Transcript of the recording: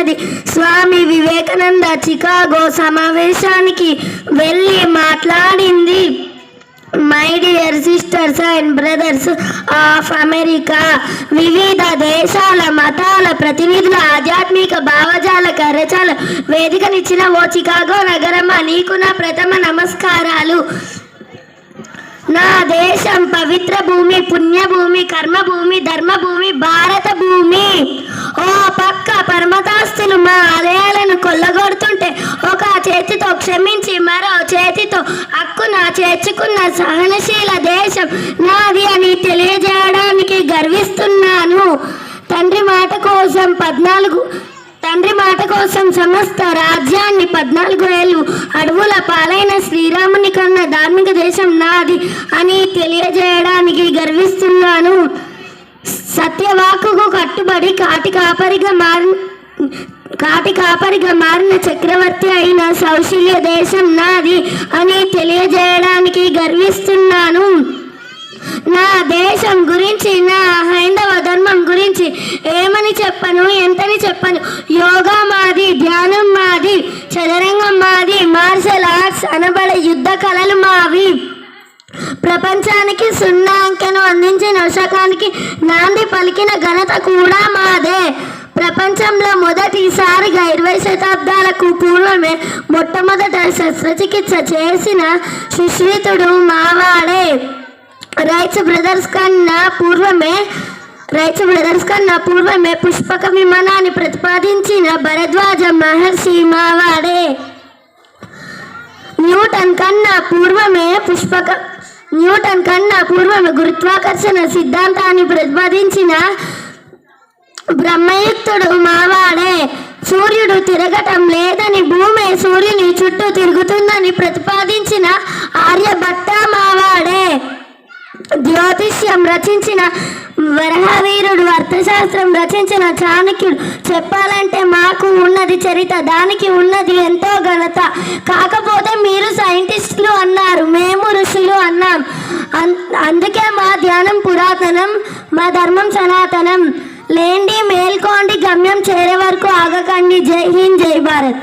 ఉన్నది. స్వామి వివేకానంద చికాగో సమావేశానికి వెళ్ళి మాట్లాడింది. My dear sisters and brothers of America, వివిధ దేశాల మతాల ప్రతినిధుల ఆధ్యాత్మిక భావజాల కరచాల వేదికనిచ్చిన ఓ చికాగో నగరమా, నీకు నా ప్రథమ నమస్కారాలు. నా దేశం పవిత్ర భూమి, పుణ్యభూమి, కర్మభూమి, ధర్మభూమి, భారత భూమి. ఓ పక్క పరమతాస్తులు మా ఆలయాలను కొల్లగొడుతుంటే ఒక చేతితో క్షమించి మరో చేతితో హక్కున చేర్చుకున్న సహనశీల దేశం నాది అని తెలియజేయడానికి గర్విస్తున్నాను. తండ్రి మాట కోసం సమస్త రాజ్యాన్ని 14 ఏళ్ళు అడవుల పాలైన శ్రీరాముని కన్నా ధార్మిక దేశం నాది అని తెలియజేయడానికి గర్విస్తున్నాను. సత్యవాకుకు కట్టుబడి కాటి కాపరిగా మారిన చక్రవర్తి అయిన సౌశల్య దేశం నాది అని తెలియజేయడానికి గర్విస్తున్నాను. నా దేశం గురించి, నా హైందవ ధర్మం గురించి ఏమని చెప్పను, ఎంతని చెప్పను. యోగా మాది, ధ్యానం మాది, చదరంగం మాది, మార్షల్ ఆర్ట్స్ అనబడే యుద్ధ కళలు మావి. ప్రపంచానికి 0 అంకెను అందించిన శకానికి నాంది పలికిన ఘనత కూడా మాదే. ప్రపంచంలో మొదటిసారిగా 20 శతాబ్దాలకు పూర్వమే మొట్టమొదట శస్త్రచికిత్స చేసిన సుశ్రుతుడు మావాడే. రైట్స్ బ్రదర్స్ కన్నా పూర్వమే పుష్పక విమానాన్ని ప్రతిపాదించిన భరద్వాజ మహర్షి మావాడే. న్యూటన్ కన్నా పూర్వమే గురుత్వాకర్షణ సిద్ధాంతాన్ని ప్రతిపాదించిన బ్రహ్మయుక్తుడు మావాడే. సూర్యుడు తిరగటం లేదని, భూమి సూర్యుని చుట్టూ తిరుగుతుందని ప్రతిపాదించిన ఆర్యభట్ట మావాడే. జ్యోతిష్యం రచించిన వరహవీరుడు, అర్థశాస్త్రం రచించిన చాణక్యుడు. చెప్పాలంటే మాకు ఉన్నది చరిత, దానికి ఉన్నది ఎంతో ఘనత. కాకపోతే మీరు సైంటిస్టులు అన్నారు, మేము ఋషులు అన్నాం. అందుకే మా ధ్యానం పురాతనం, మా ధర్మం సనాతనం. లేండి, మేల్కోండి, గమ్యం చేరే వరకు ఆగకండి. జై హింద్, జై భారత్.